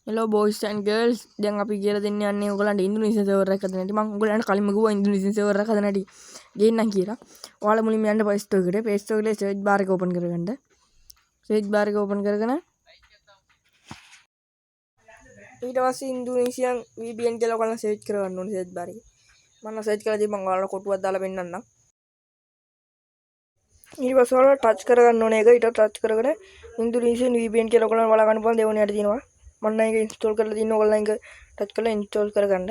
Hello boys and girls. දැන් අපි කියලා දෙන්න යන්නේ ඔයගලන්ට ඉන්දුනීසියන් සර්වර් එකක් හදන්න. මම ඔයගලන්ට කලින්ම කිව්වා ඉන්දුනීසියන් සර්වර් එකක් හදන්න හැටි. ගේන්නම් කියලා. ඔයාලා මුලින්ම යන්න Play Store එකට. Play Store එකේ search bar එක open කරගන්න. search bar එක open කරගෙන ඊට පස්සේ ඉන්දුනීසියන් VPN කියලා ඔයගලන් search කරගන්න ඕනේ search bar එකේ. මම search කරලා තිබ්බ මම ඔයාලට කොටුවක් දාලා පෙන්නන්නම්. ඊට පස්සේ ඔයාලා touch කරගන්න ඕනේ ඒක. ඊට touch කරගෙන ඉන්දුනීසියන් VPN කියලා ඔයගලන් බලා ගන්න පුළුවන් දෙවෙනියට තියෙනවා. මම ඒක ඉන්ස්ටෝල් කරලා තියෙන ඔයගොල්ලෝ ඒක ටච් කරලා ඉන්ස්ටෝල් කරගන්න.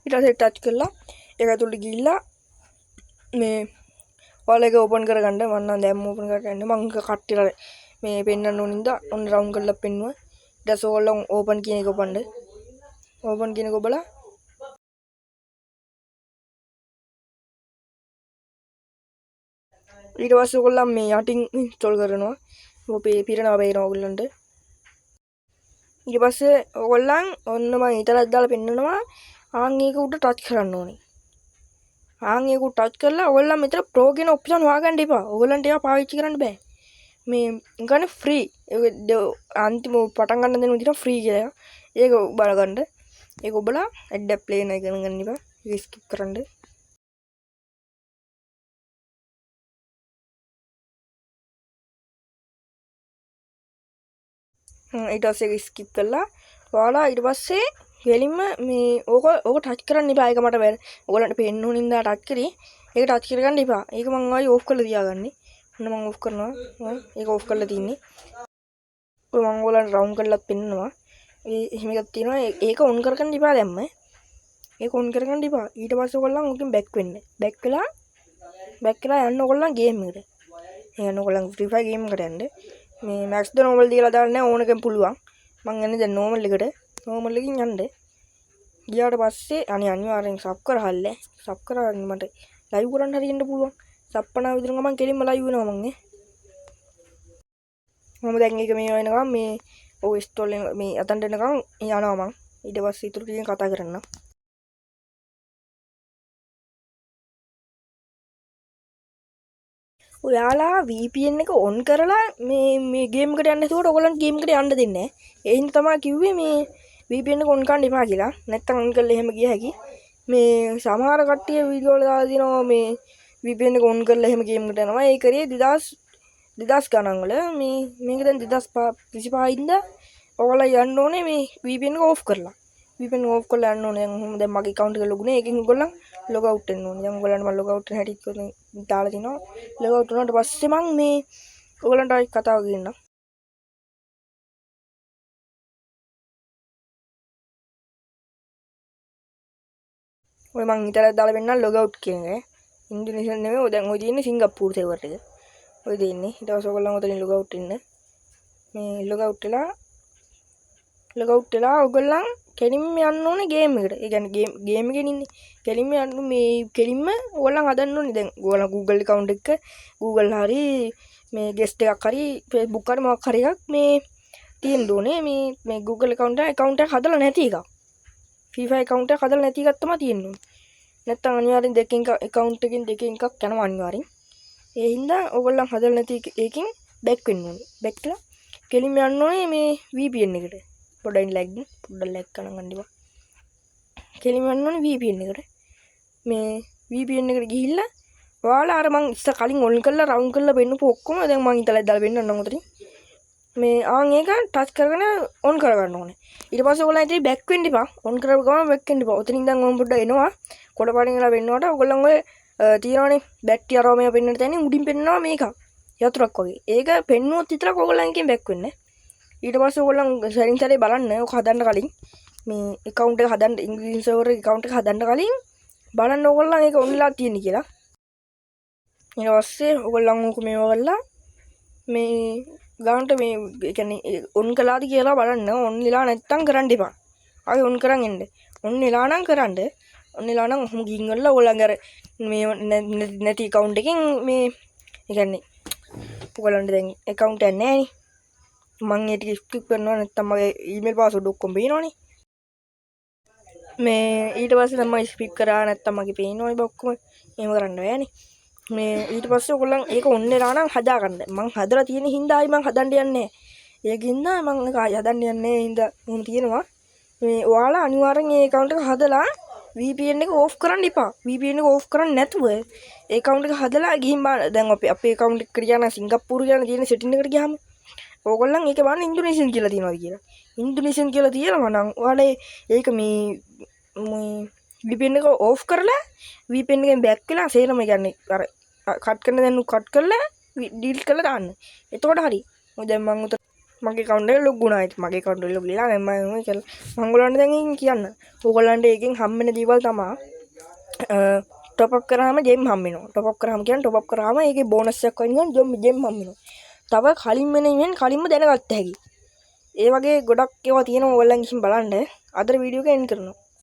ඊට පස්සේ ටච් කරලා ඒක ඇතුළට ගිහිල්ලා මේ ඔයාලා ඒක ඕපන් කරගන්න. මම නම් දැන් ඕපන් කරගන්න. මම කට්ටියට මේ පෙන්නන්න ඕනින්ද ඔන්න රවුන්ඩ් කරලා පෙන්නුවා. ඊට පස්සේ ඔයාලා ඕපන් කියන එක ඔබන්න. ඕපන් කියන එක ඔබලා ඊට පස්සේ ඔයගොල්ලන් මේ යටින් ඉන්ස්ටෝල් කරනවා. ඔබේ පිරනවා බේරනවා ඔයගොල්ලන්ට. ඊට පස්සේ ඔයගොල්ලන් ඔන්න මම ඊටලක් දාලා පෙන්නනවා. ආන් ඒක උඩ ටච් කරන්න ඕනේ. ආන් ඒක උඩ ටච් කරලා ඔයගොල්ලන් මෙතන ප්‍රෝ කියන ඔප්ෂන් හොයාගන්න එපා. ඔයගොල්ලන්ට ඒවා පාවිච්චි කරන්න බෑ. මේ ගන්න ෆ්‍රී. ඒක අන්තිම පටන් ගන්න දෙන විදිහට ෆ්‍රී කියලා. ඒක බලගන්න. ඒක ඔබලා ඇඩ් ප්ලේ එක ඉගෙන ගන්න එපා. ඒක ස්කිප් කරන්න. ඊට පස්සේ ඒක ස්කිප් කළා. ඔයාලා ඊට පස්සේ ගෙලින්ම මේ ඕක ටච් කරන්න එපා. ඒක මට බෑ. ඔයගලන්ට පේන්න ඕන ඉඳලා ටච් කරේ. ඒක ටච් කරගන්න එපා. ඒක මම ආයි ඕෆ් කරලා තියාගන්නේ. ඔන්න මම ඕෆ් කරනවා. ඒක ඕෆ් කරලා තින්නේ. ඔය මම ඔයගලන්ට රවුන්ඩ් කරලාත් පෙන්නනවා. එහෙම එකක් තියෙනවා. ඒක ඔන් කරගන්න එපා දැම්ම. ඒක ඔන් කරගන්න එපා. ඊට පස්සේ ඔයගලන් උකින් බෑක් වෙන්න. බෑක් වෙලා යන්න ඔයගලන් ගේම් එකට. යන්න ඔයගලන් ෆ්‍රී ෆයර් ගේම් එකට යන්න. මේ මැක්ස් ද නෝමල් දීලා දාන්න ඕනකම් පුළුවන්. මං යන්නේ දැන් නෝමල් එකට. නෝමල් එකකින් යන්න. ගියාට පස්සේ අනිවාර්යෙන් සබ් කරහල්ල. සබ් කරගන්න මට ලයිව් කරන්න හරියන්න පුළුවන්. සප්පනා විතර ගමන් කෙලින්ම ලයිව් වෙනවා මං මම දැන් ඒක මේ වෙනකම් මේ ඔය ඉන්ස්ටෝල් මේ අතන්ට එනකම් යනවා මං. ඊට පස්සේ ඊටු ටිකෙන් කතා කරන්න. ඔයාලා VPN එක ඔන් කරලා මේ ගේම් එකට යන්න. ඒකට ඔයගොල්ලන් ගේම් එකට යන්න දෙන්නේ නැහැ. ඒ හින්දා තමයි කිව්වේ මේ VPN එක ඔන් කරන්න එපා කියලා. නැත්තම් ඔන් කරලා එහෙම ගිය හැකි. මේ සමහර කට්ටිය වීඩියෝ වල දාලා දිනවා මේ VPN එක ඔන් කරලා එහෙම ගේම් එකට යනවා. ඒ කරේ 2000 ගණන් වල මේක දැන් 2025 ඉඳලා ඔයාලා යන්න ඕනේ මේ VPN එක ඕෆ් කරලා. VPN ඕෆ් කරලා යන්න ඕනේ. දැන් මගේ account එක ලොගුනේ. ඒකෙන් ඔයගොල්ලන් log out වෙන්න ඕනේ. දැන් ඔයගොල්ලන්ට මම log out වෙන හැටි දාලා තිනවා. log out වුණාට පස්සේ මම මේ ඔයගොල්ලන්ට ආයි කතාව කියන්නම්. ඔය මං ඉතරක් දාලා වෙන්නම් log out කියන එක. ඉන්දුනීසියානු නෙමෙයි. ඔය දැන් ඔය තියෙන්නේ සිංගප්පූරු සර්වර් එක. ඔය දෙන්නේ. ඊට පස්සේ ඔයගොල්ලන් ඔතනින් log out වෙන්න. මේ log out වෙලා ඔයගොල්ලන් කෙලින්ම යන්න ඕනේ ගේම් එකට. ඒ කියන්නේ ගේම් එකේ ඉන්නේ. කෙලින්ම යන්න මේ කෙලින්ම ඔයගොල්ලන් හදන්න ඕනේ. දැන් ඔයගොල්ලන් Google account එක Google හරි මේ guest එකක් හරි Facebook හරි මොකක් හරි එකක් මේ තියෙන්න ඕනේ. මේ Google account එකක් හදලා නැති එකක්. Free Fire account එකක් හදලා නැති එකක් තමයි තියෙන්න ඕනේ. නැත්තම් අනිවාර්යෙන් දෙකකින් account එකකින් දෙකකින් එකක් යනවා අනිවාර්යෙන්. ඒ හින්දා ඔයගොල්ලන් හදලා නැති එකකින් back වෙන්න ඕනේ. back වෙලා කෙලින්ම යන්න ඕනේ මේ VPN එකට. පොඩ්ඩක් ලැග් කරන ගන්නවා. කෙලින්ම යන්න ඕනේ VPN එකට. මේ VPN එකට ගිහිල්ලා ඔයාලා අර මං ඉස්ස කලින් ඔන් කරලා රවුන්ඩ් කරලා පෙන්නපු ඔක්කොම දැන් මං ඉතලා දාලා පෙන්නන්නම් උතරින්. මේ ආන් ඒක ටච් කරගෙන ඔන් කරගන්න ඕනේ. ඊට පස්සේ ඔයගොල්ලන් ඉතින් බෑක් වෙන්න එපා. ඔන් කරපු ගමන් බෑක් වෙන්න එපා. උතරින් දැන් ඕම් පොඩ්ඩක් එනවා. කොට පාඩින් ගලා වෙන්නවට ඔයගොල්ලන් ඔය තියනවනේ බැට්ටි අරෝමයා පෙන්නන තැනින් උඩින් පෙන්නනවා මේක. යතුරක් වගේ. ඒක පෙන්නුවොත් විතරක් ඔයගොල්ලන් එකෙන් බෑක් වෙන්න. ඊට පස්සේ ඔයගොල්ලන් සෙටින්ග්ස් එකේ බලන්න ඔක හදන්න කලින් මේ account එක හදන්න ඉංග්‍රීසි සර්වර් එකේ account එක හදන්න කලින් බලන්න ඔයගොල්ලන් ඒක ඔන් වෙලා තියෙන්නේ කියලා. ඊට පස්සේ ඔයගොල්ලන් ඕක මේව කරලා මේ ගානට මේ ඒ කියන්නේ ඔන් කළාද කියලා බලන්න. ඔන් වෙලා නැත්තම් කරන්න එපා. ආයෙ ඔන් කරන් එන්න. ඔන් වෙලා නම් කරන්න. ඔන් වෙලා නම් ඔහොම ගින් වල ඔයගොල්ලන්ගේ අර මේ නැති account එකෙන් මේ ඒ කියන්නේ ඔයගොල්ලන්ට දැන් account එකක් නැහැ නේ. මං ඒ ටික ස්කිප් කරනවා නැත්තම් මගේ ඊමේල් පාස්වර්ඩ් ඔක්කොම පේනවනේ. මේ ඊට පස්සේ තමයි ස්කිප් කරා නැත්තම් මගේ පේනවනේ ඔක්කොම. එහෙම කරන්න බෑනේ. මේ ඊට පස්සේ ඔයගොල්ලන් ඒක ඔන්න වෙලා නම් හදාගන්න. මං හදලා තියෙන හින්දා ආයි මං හදන්න යන්නේ. ඒකින්ද මං ඒක ආයි හදන්න යන්නේ හින්දා මොන තියෙනවා. මේ ඔයාලා අනිවාර්යෙන් ඒ account එක හදලා VPN එක ඕෆ් කරන්න එපා. VPN එක ඕෆ් කරන්නේ නැතුව ඒ account එක හදලා ගිහින් බලන්න. දැන් අපේ account එකට ගියා නම් සිංගප්පූරු කියන තියෙන setting එකට ගියාම ඕගොල්ලන් ඒක බලන්න ඉන්දුනීසියන් කියලා තියෙනවා කියලා. ඉන්දුනීසියන් කියලා තියෙනවා නම් ඔයාලා ඒක මේ VPN එක ඕෆ් කරලා VPN එකෙන් බෑක් වෙලා සේරම කියන්නේ අර කට් කරන දැන් කට් කරලා ඩීලීට් කරලා දාන්න. එතකොට හරි. මොකද දැන් මම උතර මගේ account එක ලොග් වුණා. මගේ account එක ලොග් වෙලා දැන් මම කියලා මම ඔයගොල්ලන්ට දැන් කියන්න. ඔයගොල්ලන්ට ඒකෙන් හම්බෙන දේවල් තමයි ටොප් අප් කරාම ජෙම් හම්බ වෙනවා. ටොප් අප් කරාම කියන්නේ ටොප් අප් කරාම ඒකේ බෝනස් එකක් වගේ නිකන් ජෙම් හම්බ වෙනවා. තව කලින් වෙන ඉවෙන් කලින්ම දැනගත්ත හැකි. ඒ වගේ ගොඩක් ඒවා තියෙනවා ඔයගොල්ලන් ගිහින් බලන්න. අද වීඩියෝ එක එන්ඩ් කරනවා.